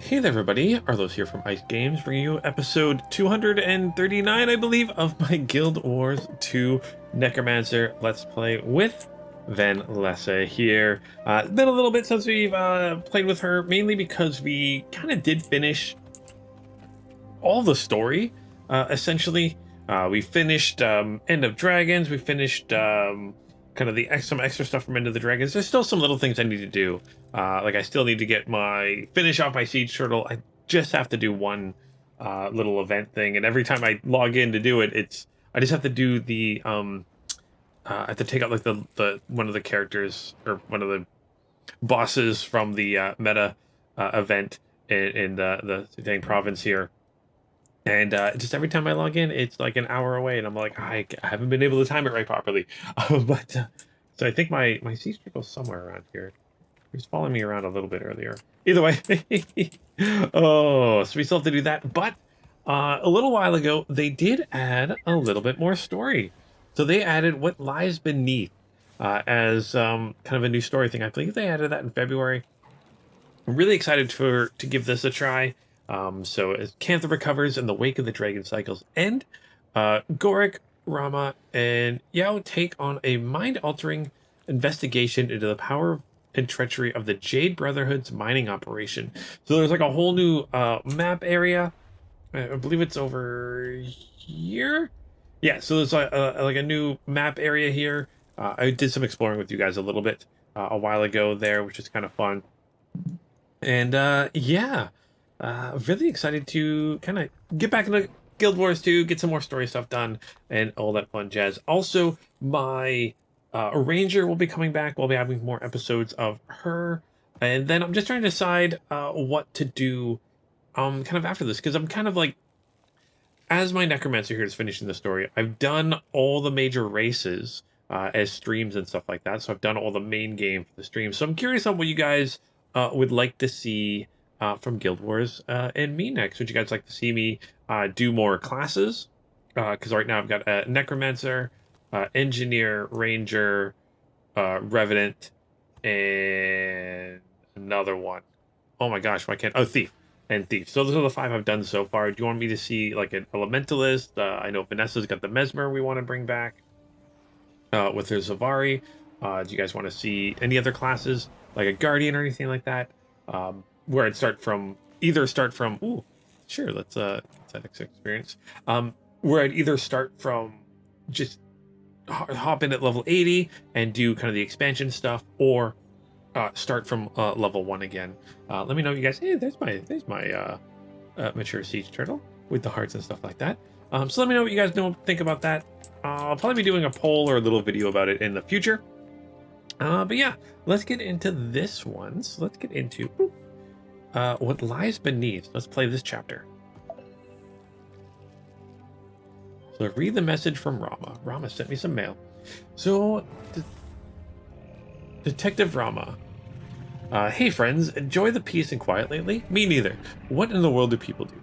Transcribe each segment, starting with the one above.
Hey there, everybody. Arlos here from Ice Games, bringing you episode 239, I believe, of my Guild Wars 2 Necromancer Let's Play with Van Lessa here. It's been a little bit since we've played with her, mainly because we kind of did finish all the story, essentially. We finished End of Dragons, we finished kind of some extra stuff from End of the Dragons. There's still some little things I need to do. Like I still need to finish off my Siege Turtle. I just have to do one little event thing, and every time I log in to do it, I just have to do the I have to take out like the one of the characters or one of the bosses from the meta event in the dang province here. And just every time I log in, it's like an hour away, and I'm like, I haven't been able to time it right properly. So I think my sea circle's somewhere around here. He was following me around a little bit earlier. Either way, oh, so we still have to do that. But a little while ago, they did add a little bit more story. So they added What Lies Beneath as kind of a new story thing. I believe they added that in February. I'm really excited to give this a try. So as Cantha recovers in the wake of the Dragon Cycle's end, Gorik, Rama, and Yao take on a mind-altering investigation into the power and treachery of the Jade Brotherhood's mining operation. So there's like a whole new map area. I believe it's over here. Yeah, so there's like a new map area here. I did some exploring with you guys a little bit a while ago there, which is kind of fun. And yeah, really excited to kind of get back into Guild Wars 2, get some more story stuff done, and all that fun jazz. Also, my Ranger will be coming back. We'll be having more episodes of her. And then I'm just trying to decide what to do kind of after this, because I'm kind of like, as my Necromancer here is finishing the story, I've done all the major races as streams and stuff like that. So I've done all the main game for the stream. So I'm curious on what you guys would like to see from Guild Wars and me next. Would you guys like to see me do more classes? Because right now I've got a Necromancer, Engineer, Ranger, Revenant, and another one. Oh my gosh, why can't... Oh, Thief. And Thief. So those are the 5 I've done so far. Do you want me to see like an Elementalist? I know Vanessa's got the Mesmer we want to bring back with her Zavari. Do you guys want to see any other classes like a Guardian or anything like that? Where I'd start from... Ooh, sure, let's add experience. Where I'd either start from just hop in at level 80 and do kind of the expansion stuff, or start from level 1 again. Let me know, you guys. Hey, there's my mature Siege Turtle with the hearts and stuff like that. So let me know what you guys think about that. I'll probably be doing a poll or a little video about it in the future. But yeah, let's get into this one. So let's get into What Lies Beneath. Let's play this chapter. So read the message from Rama. Rama sent me some mail. So, Detective Rama. Hey friends, enjoy the peace and quiet lately? Me neither. What in the world do people do?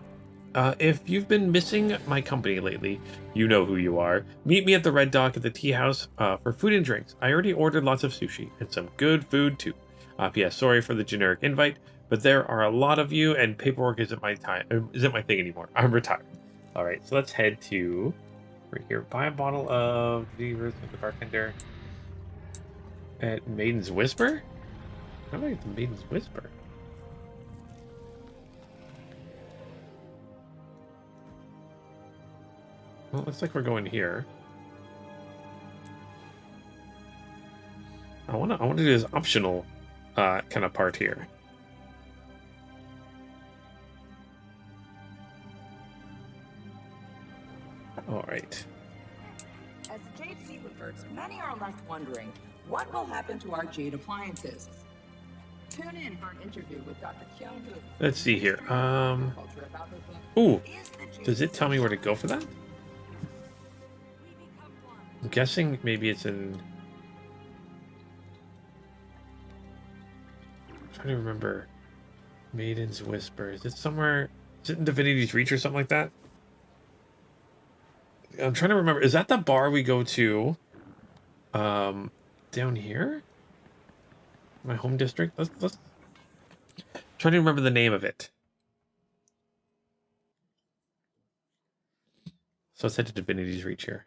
If you've been missing my company lately, you know who you are. Meet me at the Red Dock at the tea house for food and drinks. I already ordered lots of sushi and some good food too. P.S. Sorry for the generic invite, but there are a lot of you and paperwork isn't my thing anymore. I'm retired. All right, so let's head to right here. Buy a bottle of the bartender at Maiden's Whisper. How do I get the Maiden's Whisper? Well, it looks like we're going here. I want to do this optional kind of part here. All right. As the Jade Sea reverts, many are left wondering, what will happen to our Jade appliances? Tune in for an interview with Dr. Kyung Hu. Let's see here. Ooh, does it tell me where to go for that? I'm guessing maybe it's in... I'm trying to remember. Maiden's Whisper. Is it somewhere... Is it in Divinity's Reach or something like that? I'm trying to remember. Is that the bar we go to down here? My home district? Let's trying to remember the name of it. So let's head to Divinity's Reach here.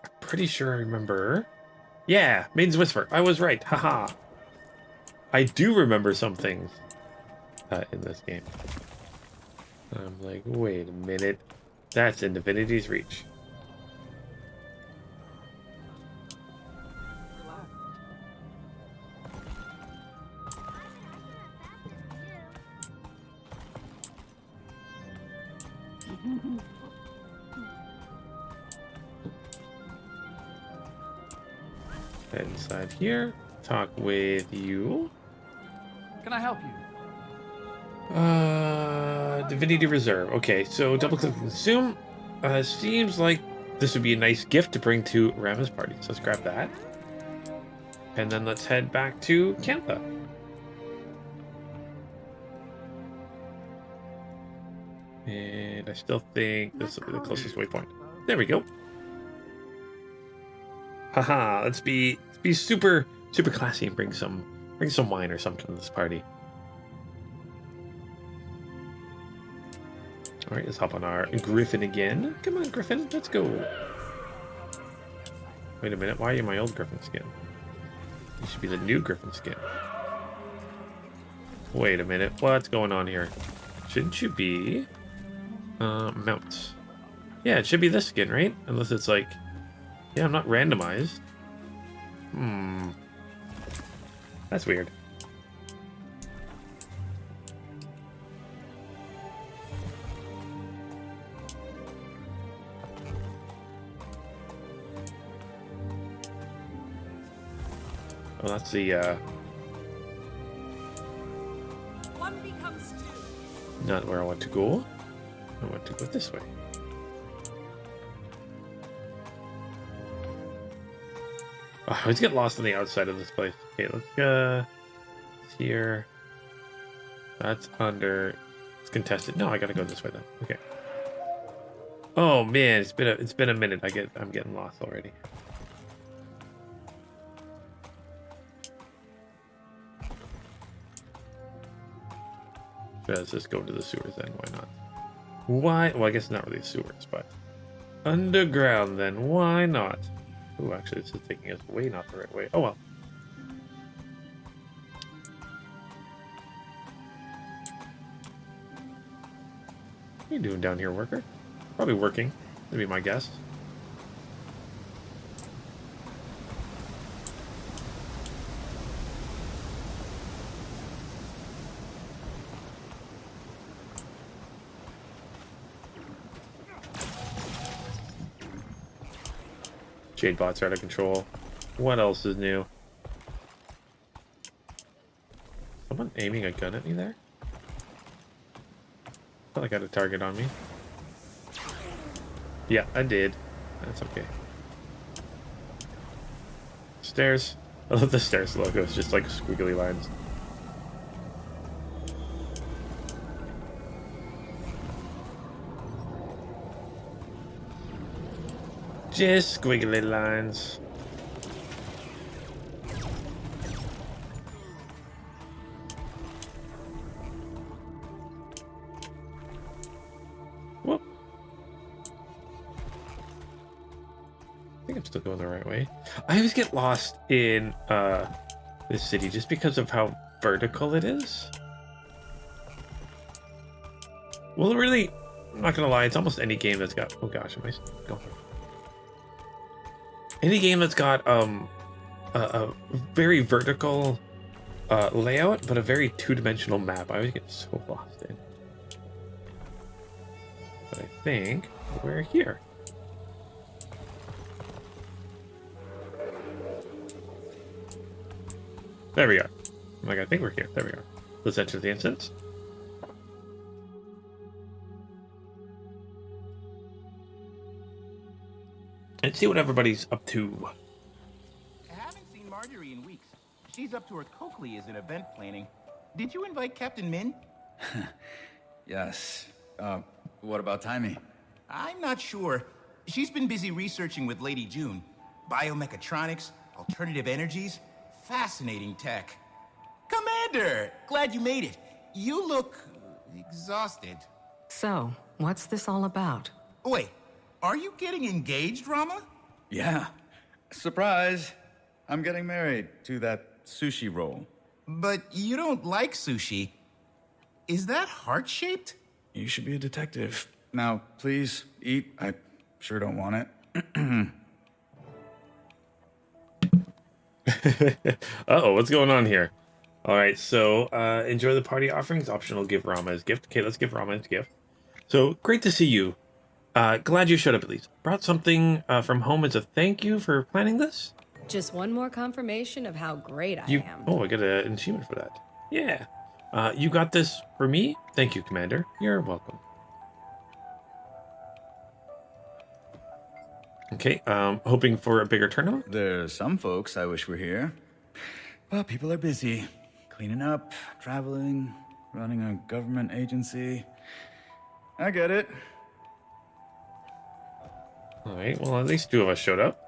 I'm pretty sure I remember. Yeah, Maiden's Whisper. I was right. Haha. I do remember some things in this game. I'm like, wait a minute. That's in Divinity's Reach. Head inside here. Talk with you. Can I help you? Divinity Reserve. Okay, so double click consume. Seems like this would be a nice gift to bring to Rama's party. So let's grab that. And then let's head back to Cantha. And I still think this will be the closest waypoint. There we go. Haha, let's be super classy and bring some wine or something to this party. All right, let's hop on our Griffin again. Come on, Griffin, let's go. Wait a minute, why are you my old Griffin skin? You should be the new Griffin skin. Wait a minute, what's going on here? Shouldn't you be mounts? Yeah, it should be this skin, right? Unless it's like, yeah, I'm not randomized. That's weird. Well, that's the One becomes two. not where I want to go. I want to go this way. Oh, I always get lost on the outside of this place. Okay, let's here. That's under. It's contested. No, I gotta go this way then. Okay. Oh man, it's been a minute. I'm getting lost already. Let's just go to the sewers then. Why not? Why? Well, I guess not really sewers, but underground then. Why not? Oh, actually, this is taking us way not the right way. Oh well. What are you doing down here, worker? Probably working. That'd be my guess. Jade bots are out of control. What else is new? Someone aiming a gun at me there? I felt like I had a target on me. Yeah, I did. That's okay. Stairs. I love the stairs logo. It's just like squiggly lines. Just squiggly lines. Whoop. I think I'm still going the right way. I always get lost in this city just because of how vertical it is. Well, really, I'm not gonna lie, it's almost any game that's got. Oh gosh, am I going? Any game that's got a very vertical layout, but a very two-dimensional map, I always get so lost in. But I think we're here. There we are. I'm like, I think we're here. There we are. Let's enter the instance. And see what everybody's up to. I haven't seen Marjorie in weeks. She's up to her Coakley as an event planning. Did you invite Captain Min? Yes. What about timing? I'm not sure. She's been busy researching with Lady June. Biomechatronics, alternative energies, fascinating tech. Commander! Glad you made it. You look exhausted. So, What's this all about? Wait, are you getting engaged, Rama? Yeah. Surprise. I'm getting married to that sushi roll. But you don't like sushi. Is that heart-shaped? You should be a detective. Now, please, eat. I sure don't want it. Uh-oh, what's going on here? All right, so enjoy the party offerings. Optional, give Rama his gift. Okay, let's give Rama his gift. So, great to see you. Glad you showed up at least. Brought something from home as a thank you for planning this? Just one more confirmation of how great I am. Oh, I got an achievement for that. Yeah. You got this for me? Thank you, Commander. You're welcome. Okay, hoping for a bigger turnout? There's some folks I wish were here. Well, people are busy. Cleaning up, traveling, running a government agency. I get it. All right, well, at least 2 of us showed up.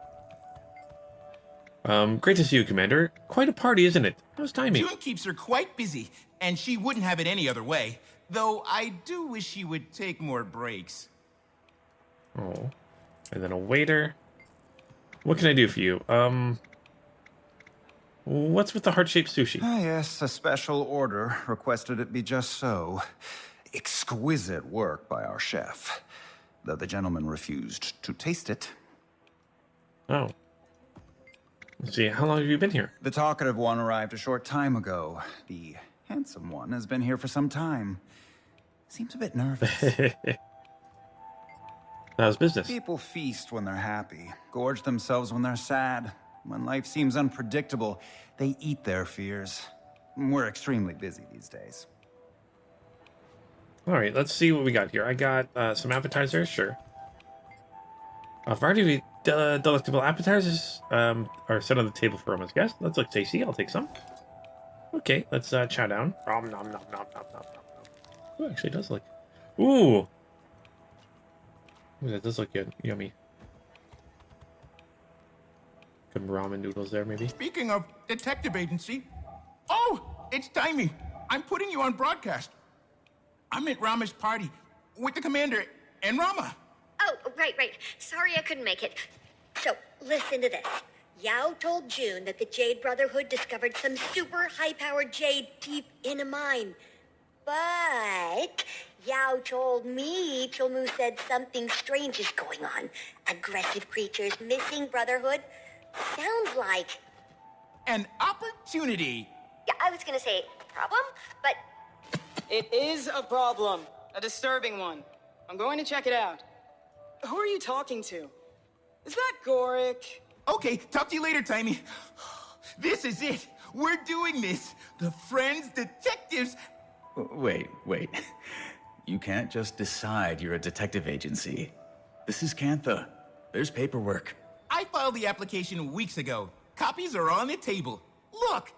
Great to see you, Commander. Quite a party, isn't it? How's timing? June keeps her quite busy, and she wouldn't have it any other way. Though I do wish she would take more breaks. Oh. And then a waiter. What can I do for you? What's with the heart-shaped sushi? Ah, yes, a special order requested it be just so. Exquisite work by our chef, though the gentleman refused to taste it. Oh. Let's see, how long have you been here? The talkative one arrived a short time ago. The handsome one has been here for some time. Seems a bit nervous. How's business? People feast when they're happy, gorge themselves when they're sad. When life seems unpredictable, they eat their fears. We're extremely busy these days. All right, let's see what we got here. I got some appetizers, sure. A variety of delectable appetizers are set on the table for Roma's guest. Let's look tasty. I'll take some. Okay, let's chow down. Nom, nom, nom, nom, nom, nom, nom. Ooh, actually, it does look... Ooh! Ooh, that does look good. Yummy. Some ramen noodles there, maybe. Speaking of detective agency... Oh, it's timing. I'm putting you on broadcast. I'm at Rama's party with the commander and Rama. Oh, right. Sorry I couldn't make it. So, listen to this. Yao told June that the Jade Brotherhood discovered some super high-powered jade deep in a mine. But Yao told me Chilmu said something strange is going on. Aggressive creatures, missing Brotherhood. Sounds like... An opportunity. Yeah, I was gonna say problem, but... It is a problem. A disturbing one. I'm going to check it out. Who are you talking to? Is that Gorik? Okay, talk to you later, Timey. This is it. We're doing this. The Friends Detectives... Wait. You can't just decide you're a detective agency. This is Cantha. There's paperwork. I filed the application weeks ago. Copies are on the table. Look.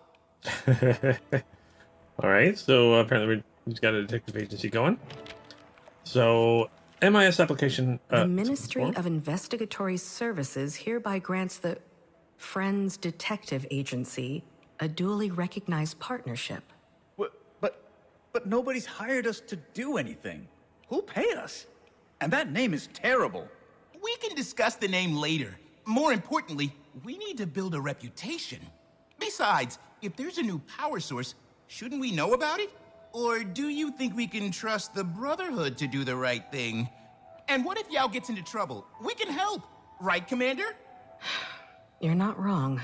All right, so apparently we've got a detective agency going. So, MIS application... The Ministry of Investigatory Services hereby grants the Friends Detective Agency a duly recognized partnership. But nobody's hired us to do anything. Who'll pay us? And that name is terrible. We can discuss the name later. More importantly, we need to build a reputation. Besides, if there's a new power source, shouldn't we know about it? Or do you think we can trust the Brotherhood to do the right thing? And what if Yao gets into trouble? We can help, right, Commander? You're not wrong.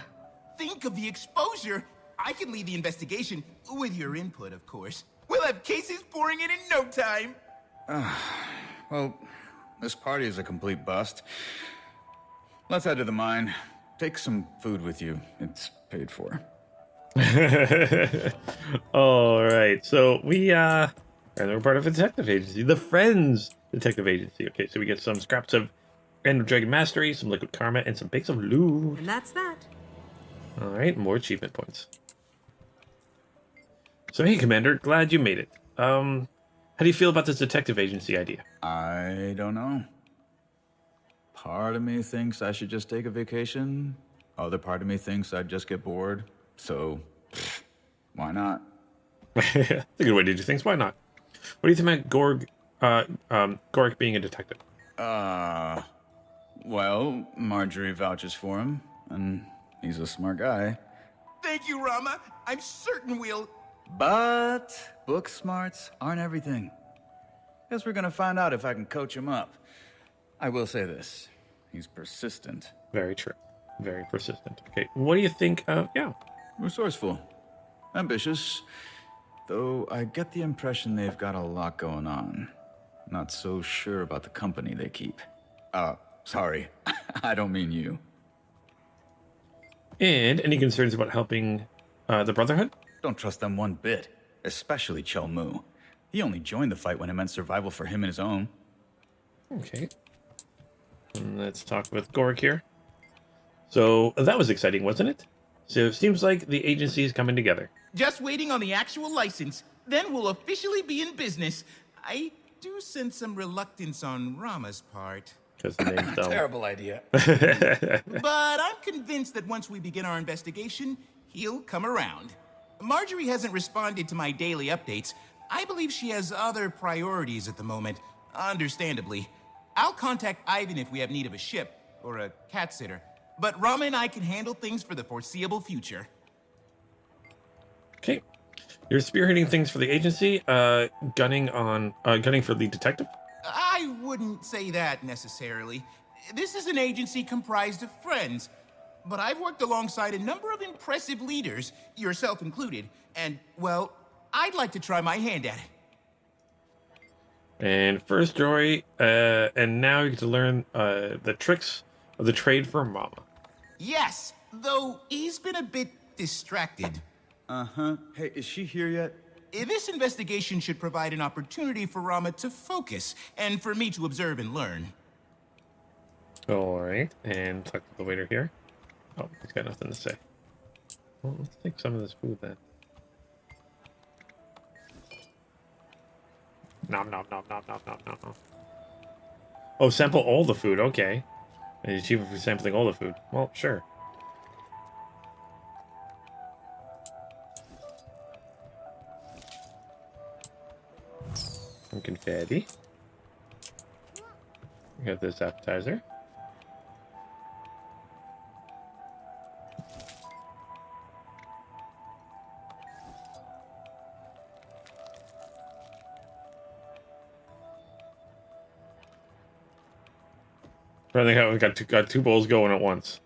Think of the exposure. I can lead the investigation, with your input, of course. We'll have cases pouring in no time. Well, this party is a complete bust. Let's head to the mine. Take some food with you. It's paid for. All right, so we're part of a detective agency, the Friends Detective Agency. Okay, so we get some scraps of Random Dragon Mastery, some Liquid Karma, and some bakes of loot. And that's that. All right, more achievement points. So hey, Commander, glad you made it. How do you feel about this detective agency idea? I don't know. Part of me thinks I should just take a vacation. Other part of me thinks I'd just get bored. So, why not? That's a good way to do things. Why not? What do you think about Gorik being a detective? Well, Marjorie vouches for him, and he's a smart guy. Thank you, Rama. I'm certain we'll... But book smarts aren't everything. Guess we're gonna find out if I can coach him up. I will say this, he's persistent. Very true. Very persistent. Okay, what do you think of... Yeah. Resourceful. Ambitious. Though I get the impression they've got a lot going on. Not so sure about the company they keep. Sorry. I don't mean you. And any concerns about helping the Brotherhood? Don't trust them one bit. Especially Chel Mu. He only joined the fight when it meant survival for him and his own. Okay. And let's talk with Gorik here. So, that was exciting, wasn't it? So, it seems like the agency is coming together. Just waiting on the actual license. Then we'll officially be in business. I do sense some reluctance on Rama's part. Because the name's dumb. Terrible idea. But I'm convinced that once we begin our investigation, he'll come around. Marjorie hasn't responded to my daily updates. I believe she has other priorities at the moment, understandably. I'll contact Ivan if we have need of a ship, or a cat sitter. But Rama and I can handle things for the foreseeable future. Okay. You're spearheading things for the agency, gunning for lead detective? I wouldn't say that necessarily. This is an agency comprised of friends. But I've worked alongside a number of impressive leaders, yourself included, and, well, I'd like to try my hand at it. And first, Jory, and now you get to learn the tricks of the trade for Mama. Yes, though he's been a bit distracted. Uh-huh. Hey, is she here yet? This investigation should provide an opportunity for Rama to focus, and for me to observe and learn. All right, and talk to the waiter here. Oh, he's got nothing to say. Well, let's take some of this food then. Nom nom nom nom nom nom nom nom. Oh, sample all the food. Okay. And it's cheaper for sampling all the food. Well, sure. Some confetti. We got this appetizer. I think we got two bowls going at once.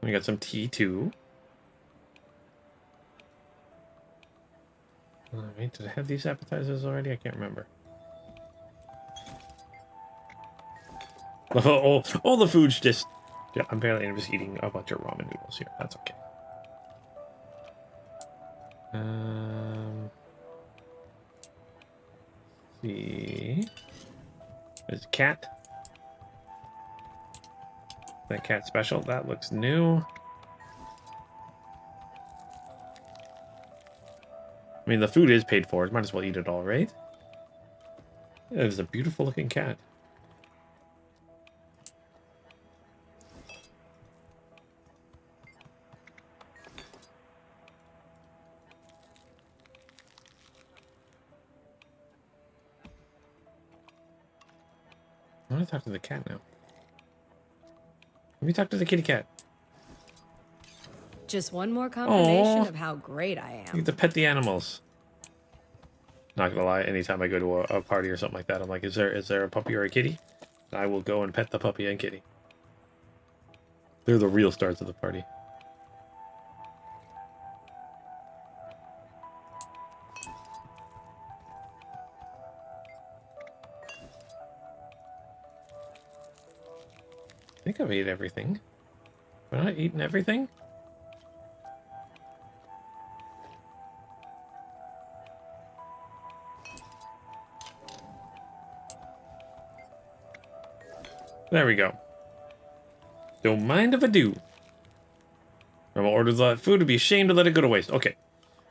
We got some tea too. Alright, did I have these appetizers already? I can't remember. All the food's just... Yeah, apparently I'm just eating a bunch of ramen noodles here. That's okay. Let's see... There's a cat. That cat special. That looks new. I mean, the food is paid for. Might as well eat it all, right? Yeah, it's a beautiful looking cat. I want to talk to the cat now. Let me talk to the kitty cat. Just one more confirmation Aww. of how great I You am. get to pet the animals. Not gonna lie, anytime I go to a party or something like that, I'm like, is there a puppy or a kitty? And I will go and pet the puppy and kitty. They're the real stars of the party. I think I've ate everything. Have I not eaten everything? There we go. Don't mind if I do. Normal orders that food would be ashamed to let it go to waste. Okay.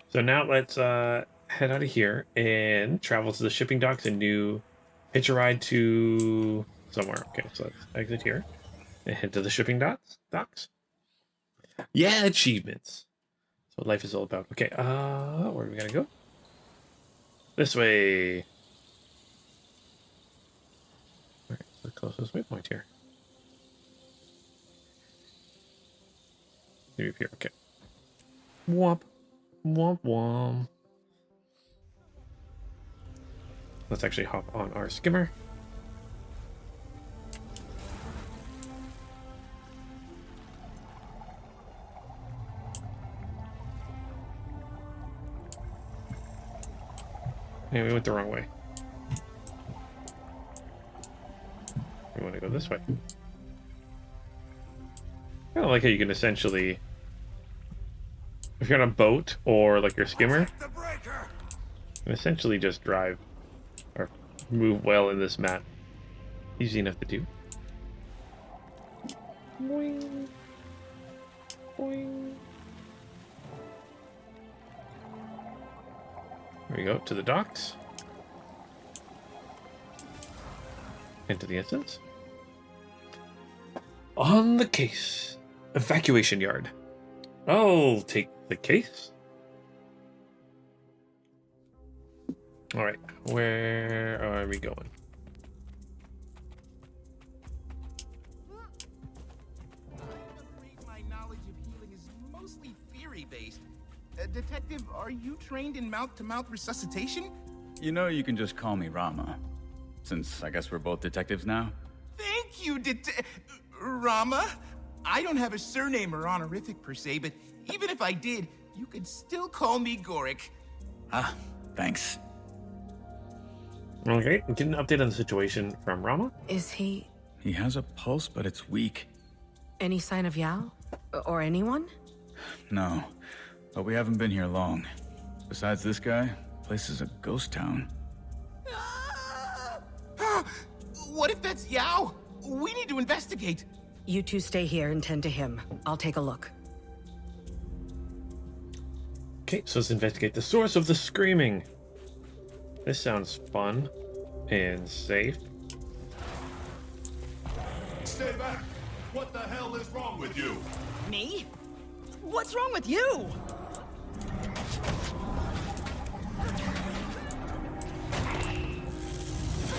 So now let's head out of here and travel to the shipping docks and hitch a ride to somewhere. Okay, so let's exit here and head to the shipping docks. Yeah, achievements. That's what life is all about. Okay, where are we gonna go? This way. Alright, the closest waypoint here. Maybe up here, okay. Womp. Womp womp. Let's actually hop on our skimmer. Yeah, we went the wrong way. We want to go this way. I like how you can essentially, if you're on a boat or like your skimmer, you can essentially just drive or move well in this map. Easy enough to do. Boing. Boing. There we go, to the docks. Into the instance. On the case. Evacuation yard. I'll take the case. Alright, where are we going? My knowledge of healing is mostly theory-based. Detective, are you trained in mouth-to-mouth resuscitation? You know, you can just call me Rama, since I guess we're both detectives now. Thank you, Rama. I don't have a surname or honorific per se, but even if I did, you could still call me Gorik. Ah, thanks. Okay, get an update on the situation from Rama. Is he... He has a pulse, but it's weak. any sign of Yao? Or anyone? No, but we haven't been here long. Besides this guy, the place is a ghost town. What if that's Yao? We need to investigate. You two stay here and tend to him. I'll take a look. Okay, so let's investigate the source of the screaming. This sounds fun and safe. Stay back! What the hell is wrong with you? Me? What's wrong with you?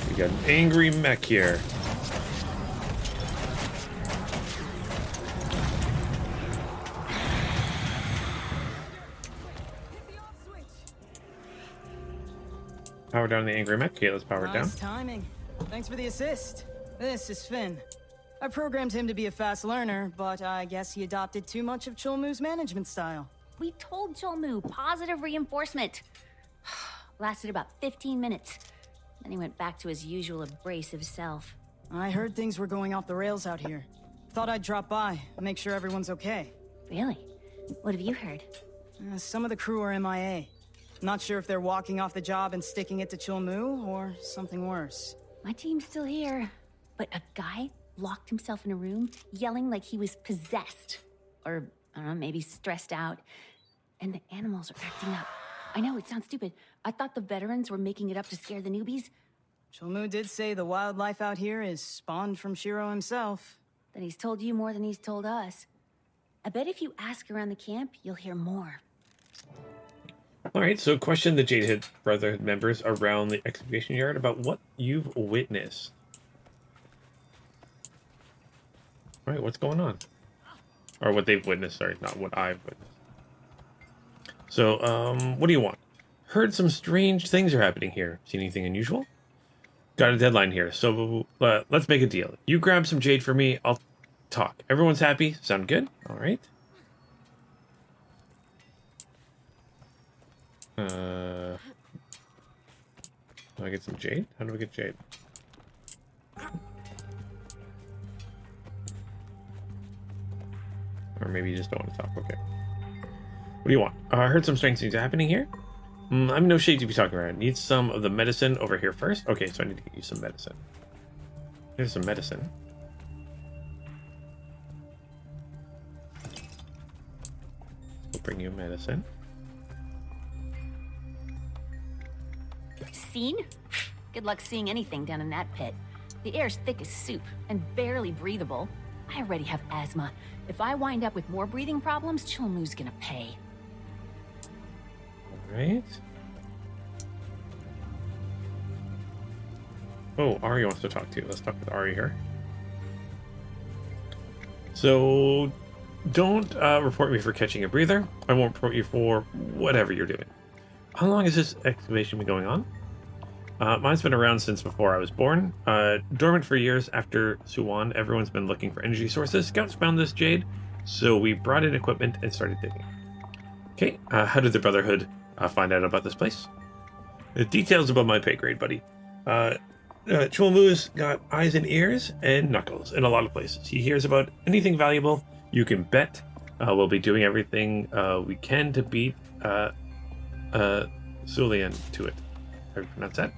We got an angry mech here. Power down the angry mech. Okay, let's power it down. Nice timing. Thanks for the assist. This is Finn. I programmed him to be a fast learner, but I guess he adopted too much of Cholmu's management style. We told Cholmu positive reinforcement. Lasted about 15 minutes. Then he went back to his usual abrasive self. I heard things were going off the rails out here. Thought I'd drop by, make sure everyone's okay. Really? What have you heard? Some of the crew are MIA. Not sure if they're walking off the job and sticking it to Cholmu, or something worse. My team's still here. But a guy locked himself in a room, yelling like he was possessed. Or, I don't know, maybe stressed out. And the animals are acting up. I know, it sounds stupid. I thought the veterans were making it up to scare the newbies. Cholmu did say the wildlife out here is spawned from Shiro himself. Then he's told you more than he's told us. I bet if you ask around the camp, you'll hear more. Alright, so question the Jade Brotherhood members around the excavation yard about what you've witnessed. Alright, what's going on? Or what they've witnessed, sorry, not what I've witnessed. So, what do you want? Heard some strange things are happening here. See anything unusual? Got a deadline here, so let's make a deal. You grab some jade for me, I'll talk. Everyone's happy? Sound good? Alright. Do I get some jade? How do we get jade? Or maybe you just don't want to talk. Okay. What do you want? I heard some strange things are happening here. I'm no shade to be talking about. Need some of the medicine over here first. Okay, so I need to get you some medicine. Here's some medicine. bring you medicine. Seen? Good luck seeing anything down in that pit. The air's thick as soup and barely breathable. I already have asthma. If I wind up with more breathing problems, Chilmu's gonna pay. Alright. Oh, Ari wants to talk to you. Let's talk with Ari here. So, don't report me for catching a breather. I won't report you for whatever you're doing. How long has this excavation been going on? Mine's been around since before I was born. Dormant for years after Suwan, everyone's been looking for energy sources. Scouts found this jade, so we brought in equipment and started digging. Okay, how did the Brotherhood find out about this place? The details above my pay grade, buddy. Chulmu's got eyes and ears and knuckles in a lot of places. He hears about anything valuable. You can bet we'll be doing everything we can to beat Sulian to it. How do you pronounce that?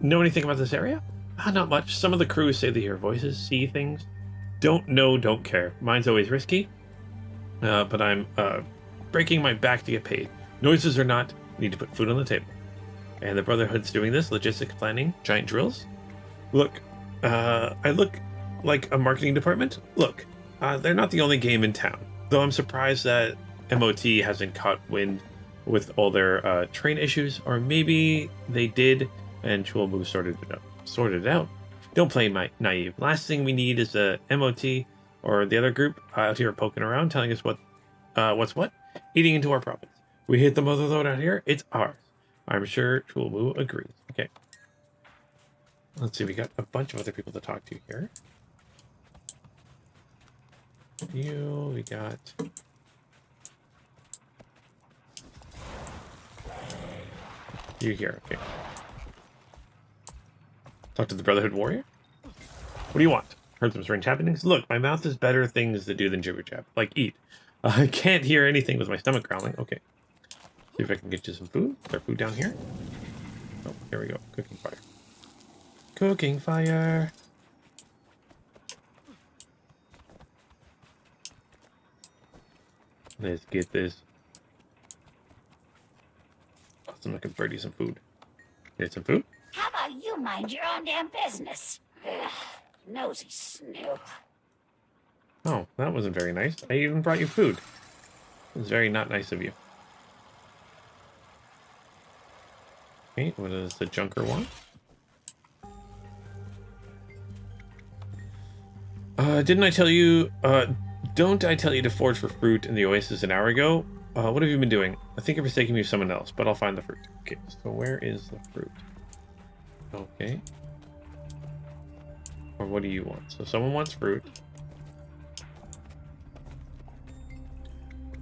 Know anything about this area? Not much. Some of the crew say they hear voices, see things. Don't know, don't care. Mine's always risky, but I'm breaking my back to get paid. Noises or not, need to put food on the table. And the Brotherhood's doing this, logistics planning, giant drills. Look, I look like a marketing department. Look, they're not the only game in town, though I'm surprised that MOT hasn't caught wind with all their train issues, or maybe they did and Chulmu sorted it out. Don't play naive. Last thing we need is a MOT or the other group out here poking around, telling us what's what, eating into our profits. We hit the mother load out here, it's ours. I'm sure Chulmu agrees. Okay. Let's see, we got a bunch of other people to talk to here. We got... You here, okay. Talk to the Brotherhood warrior? What do you want? Heard some strange happenings? Look, my mouth is better things to do than jibber jab. Like eat. I can't hear anything with my stomach growling. Okay. See if I can get you some food. Is there food down here? Oh, here we go. Cooking fire. Cooking fire! Let's get this. Awesome, I can throw you some food. Get some food? How about you mind your own damn business? Ugh, nosy snoop. Oh, that wasn't very nice. I even brought you food. It was very not nice of you. Okay, what does the junker want? Didn't I tell you, don't I tell you to forage for fruit in the oasis an hour ago? What have you been doing? I think you're mistaking me for someone else, but I'll find the fruit. Okay, so where is the fruit? Okay. Or what do you want? So someone wants fruit.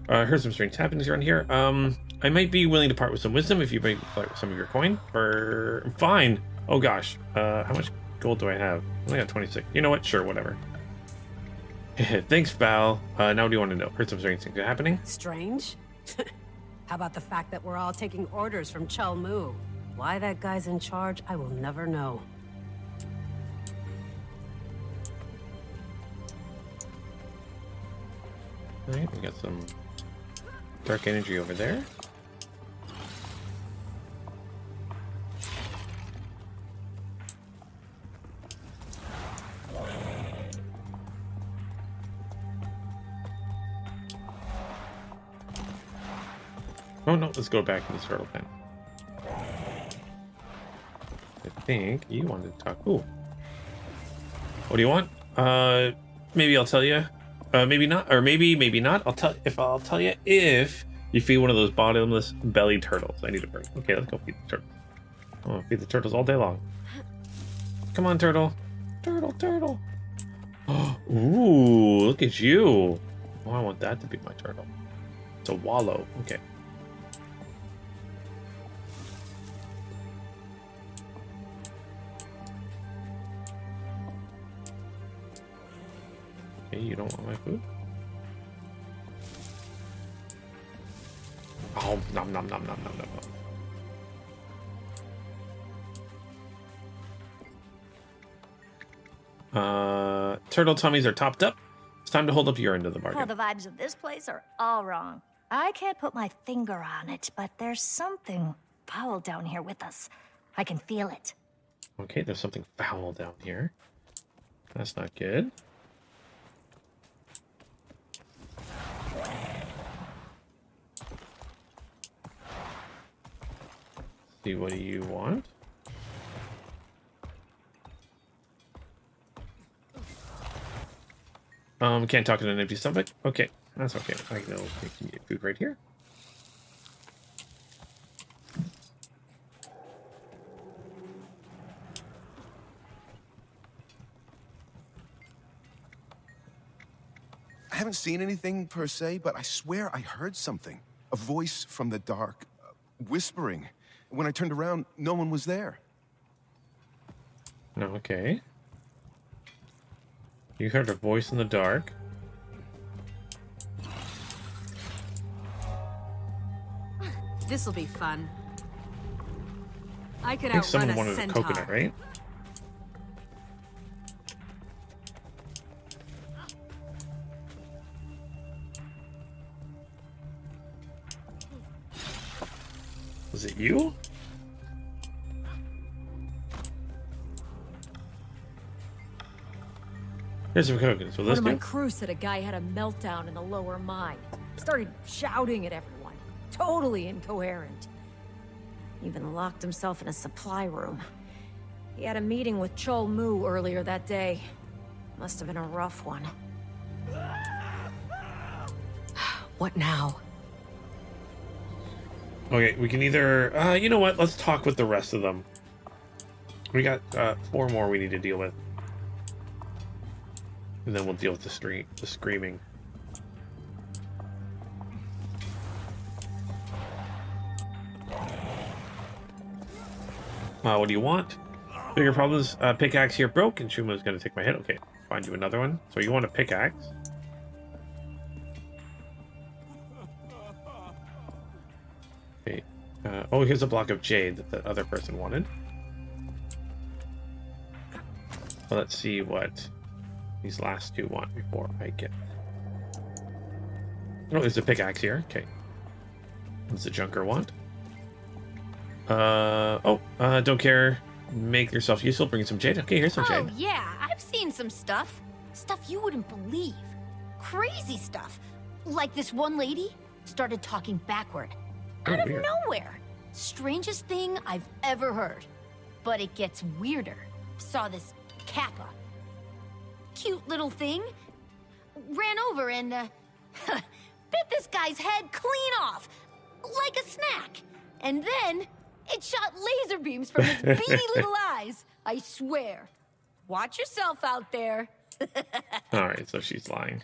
I heard some strange happenings around here. I might be willing to part with some wisdom if you might part with some of your coin. Or fine. Oh gosh. How much gold do I have? I only got 26. You know what? Sure, whatever. Thanks, Val. Now what do you want to know? Heard some strange things are happening. Strange? How about the fact that we're all taking orders from Chulmu? Why that guy's in charge, I will never know. Alright, we got some dark energy over there. Oh no, let's go back to the turtle pen. I think you wanted to talk. Ooh. What do you want? Maybe I'll tell you. Maybe not, or maybe not. I'll tell you if you feed one of those bottomless belly turtles. I need a bird. Okay, let's go feed the turtles. Oh, feed the turtles all day long. Come on, turtle. Turtle. Ooh, look at you. Oh, I want that to be my turtle. It's a wallow. Okay. You don't want my food? Oh, nom nom nom nom nom nom nom. Turtle tummies are topped up. It's time to hold up your end of the bargain. Oh, the vibes of this place are all wrong. I can't put my finger on it, but there's something foul down here with us. I can feel it. Okay, there's something foul down here. That's not good. See, what do you want? Can't talk in an empty stomach. Okay, that's okay. I can get food right here. I haven't seen anything per se, but I swear I heard something. A voice from the dark, whispering. When I turned around, no one was there. Okay. You heard a voice in the dark. This'll be fun. I could I think outrun someone a wanted centaur. a coconut, right? Was it you? Here's some coconuts. Will One this of my do? crew said a guy had a meltdown in the lower mine. Started shouting at everyone. Totally incoherent. Even locked himself in a supply room. He had a meeting with Chol Mu earlier that day. Must have been a rough one. What now? Okay, we can either... you know what? Let's talk with the rest of them. We got 4 more we need to deal with. And then we'll deal with the screaming. What do you want? Bigger problems. Pickaxe here broke, and Shuma's gonna take my hit. Okay, find you another one. So you want a pickaxe? Okay. Oh, here's a block of jade that the other person wanted. Well, let's see what these last 2 want before I get... Oh, there's a pickaxe here. Okay. What does the junker want? Don't care. Make yourself useful. Bring some jade. Okay, here's some jade. Oh, yeah. I've seen some stuff. Stuff you wouldn't believe. Crazy stuff. Like this one lady started talking backward. Out of weird. nowhere. Strangest thing I've ever heard. But it gets weirder. Saw this Kappa. Cute little thing. Ran over and, bit this guy's head clean off. Like a snack. And then, it shot laser beams from its beady little eyes. I swear. Watch yourself out there. Alright, so she's lying.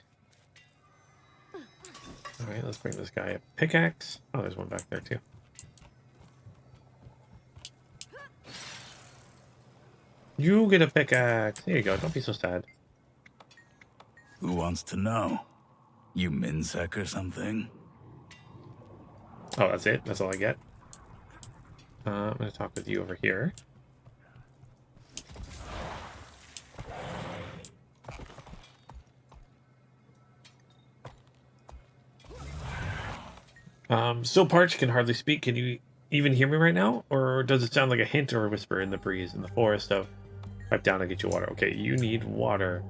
Alright, let's bring this guy a pickaxe. Oh, there's one back there too. You get a pickaxe. There you go. Don't be so sad. Who wants to know? You Minsec or something? Oh, that's it? That's all I get? I'm going to talk with you over here. Still parched, can hardly speak. Can you even hear me right now? Or does it sound like a hint or a whisper in the breeze in the forest of pipe down and get you water? Okay, you need water.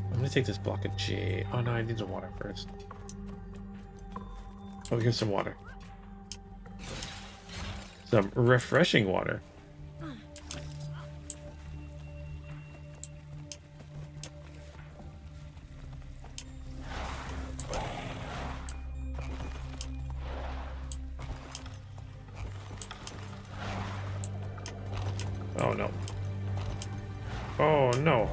I'm going to take this block of jade. Oh no, I need some water first. Oh, here's some water. Some refreshing water. Oh no. Oh no.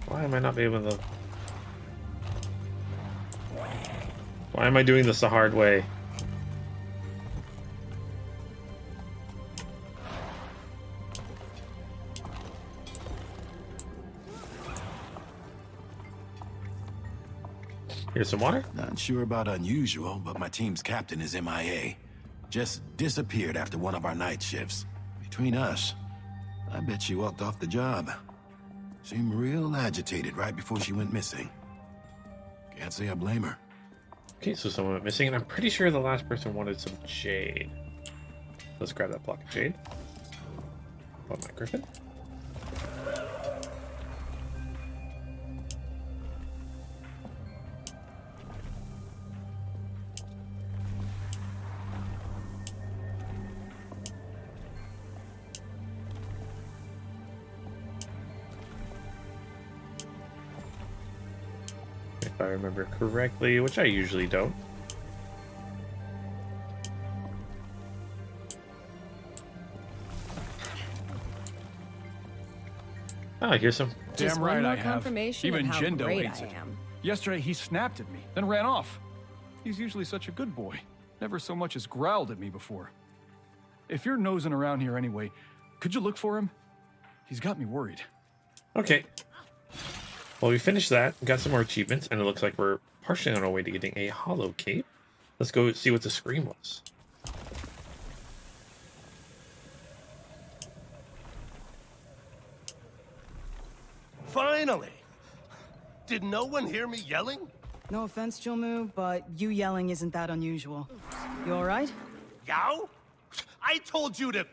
Why am I not able to... Why am I doing this the hard way? Here's some water. Not sure about unusual, but my team's captain is MIA. Just disappeared after one of our night shifts. Between us, I bet she walked off the job. Seemed real agitated right before she went missing. Can't say I blame her. Okay, so someone went missing, and I'm pretty sure the last person wanted some jade. Let's grab that block of jade. Put my griffin. If I remember correctly, which I usually don't. Oh, here's some. Just Damn one right more I have. confirmation Even of how Jindo great hates I it. am. Yesterday he snapped at me, then ran off. He's usually such a good boy. Never so much as growled at me before. If you're nosing around here anyway, could you look for him? He's got me worried. Okay. Well, we finished that, got some more achievements, and it looks like we're partially on our way to getting a hollow cape. Let's go see what the scream was. Finally! Did no one hear me yelling? No offense, Chilmu, but you yelling isn't that unusual. You alright? Yao? I told you to...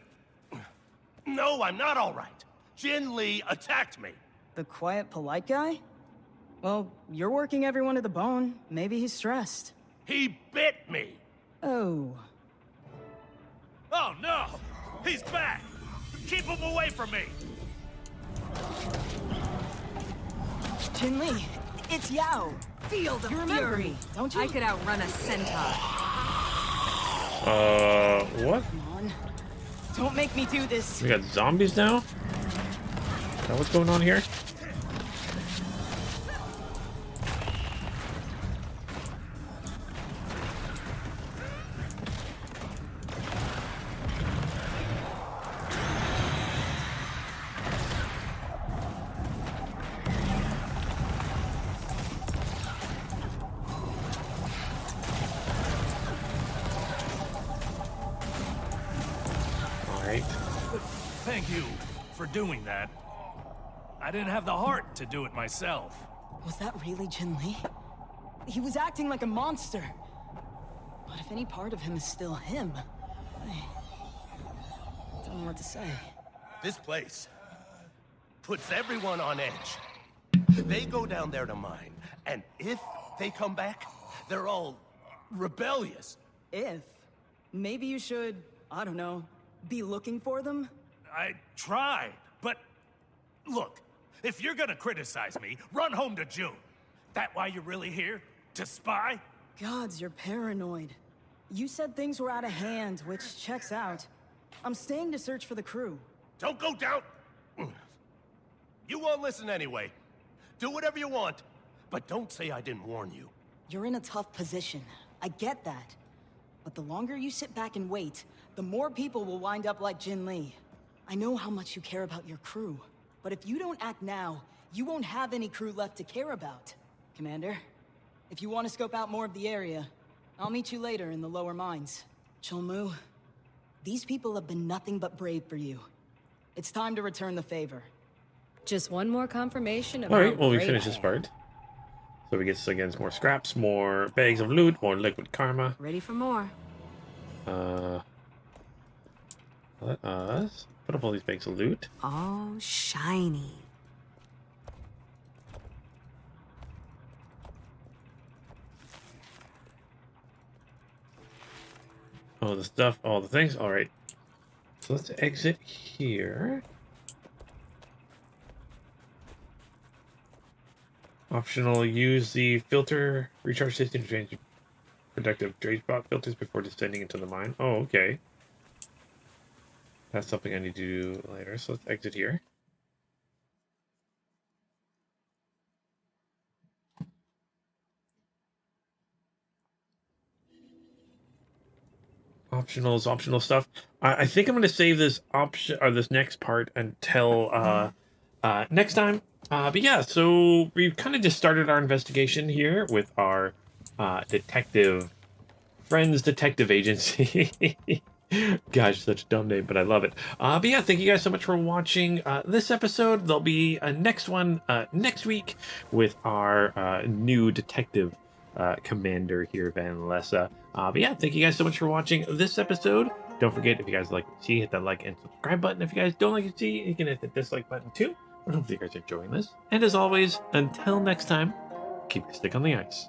No, I'm not alright. Jin Lee attacked me. The quiet, polite guy? Well, you're working everyone to the bone. Maybe he's stressed. He bit me. Oh. Oh no! He's back! Keep him away from me! Jin Lee, it's Yao. Feel the fury, don't you? I could outrun a centaur. What? Come on. Don't make me do this. We got zombies now? Is that what's going on here? Thank you for doing that. I didn't have the heart to do it myself. Was that really Jin Lee? He was acting like a monster. But if any part of him is still him, I don't know what to say. This place puts everyone on edge. They go down there to mine, and if they come back, they're all rebellious. If? Maybe you should, I don't know, be looking for them? I tried, but look, if you're gonna criticize me, run home to June. That why you're really here? To spy? Gods, you're paranoid. You said things were out of hand, which checks out. I'm staying to search for the crew. Don't go down! You won't listen anyway. Do whatever you want, but don't say I didn't warn you. You're in a tough position. I get that. But the longer you sit back and wait, the more people will wind up like Jin Lee. I know how much you care about your crew, but if you don't act now, you won't have any crew left to care about. Commander, if you want to scope out more of the area, I'll meet you later in the lower mines. Chilmu, these people have been nothing but brave for you. It's time to return the favor. Just one more confirmation of Alright, how well, we great finished I this am. part. So we get against more scraps, more bags of loot, more liquid karma. Ready for more. Let us put up all these bags of loot. Oh, shiny. All the stuff, all the things. Alright. So let's exit here. Optional, use the filter recharge system to change productive trade spot filters before descending into the mine. Oh, okay. That's something I need to do later, so let's exit here. Optionals, optional stuff. I think I'm going to save this option or this next part until next time. But yeah, so we've kind of just started our investigation here with our detective agency. Gosh, such a dumb name, but I love it. But yeah, thank you guys so much for watching this episode. There'll be a next one next week with our new detective commander here, Van Lessa. But yeah, thank you guys so much for watching this episode. Don't forget, if you guys like what you see, hit that like and subscribe button. If you guys don't like what you see, you can hit the dislike button too. But hopefully you guys are enjoying this. And as always, until next time, keep your stick on the ice.